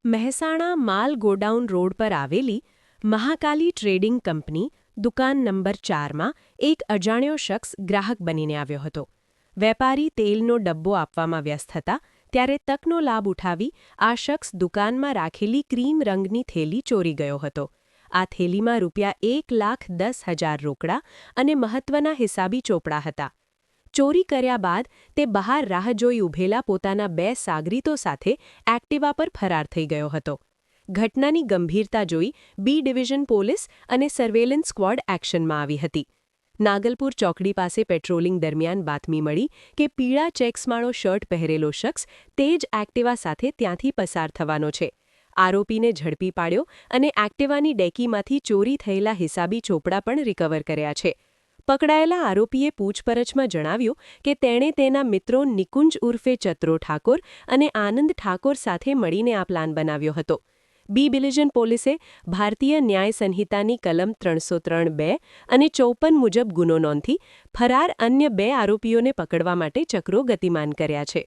મહેસાણા માલ godown road પર આવેલી મહાકાલી ટ્રેડિંગ કંપની દુકાન નંબર 4માં એક અજાણ્યો શખ્સ ગ્રાહક બનીને આવ્યો હતો. વેપારી તેલનો ડબ્બો આપવામાં વ્યસ્ત હતા ત્યારે તકનો લાભ ઉઠાવી આ શખ્સ દુકાનમાં રાખેલી ક્રીમ રંગની થેલી ચોરી ગયો હતો. આ થેલીમાં ₹1,10,000 રોકડા અને મહત્વના હિસાબી ચોપડા હતા. ચોરી કર્યા બાદ તે બહાર રાહ જોઈ ઊભેલા પોતાના 2 સાગરીતો સાથે એક્ટિવા પર ફરાર થઈ ગયો હતો. ઘટનાની ગંભીરતા જોઈ બી ડિવિઝન પોલીસ અને સર્વેલન્સ સ્ક્વોડ એક્શનમાં આવી હતી. નાગલપુર ચોકડી પાસે પેટ્રોલિંગ દરમિયાન બાતમી મળી કે પીળા ચેક્સવાળો શર્ટ પહેરેલો શખ્સ તે જ એક્ટિવા સાથે ત્યાંથી પસાર થવાનો છે. આરોપીને ઝડપી પાડ્યો અને એક્ટિવાની ડેકીમાંથી ચોરી થયેલા હિસાબી ચોપડા પણ રિકવર કર્યા છે. પકડાયેલા આરોપીએ પૂછપરછમાં જણાવ્યું કે તેણે તેના મિત્રો નિકુંજ ઉર્ફે ચત્રો ઠાકોર અને આનંદ ઠાકોર સાથે મળીને આ પ્લાન બનાવ્યો હતો. બી ડિવિઝન પોલીસે ભારતીય ન્યાય સંહિતાની કલમ 303(2) અને 54 મુજબ ગુનો નોંધી ફરાર અન્ય 2 આરોપીઓને પકડવા માટે ચક્રો ગતિમાન કર્યા છે.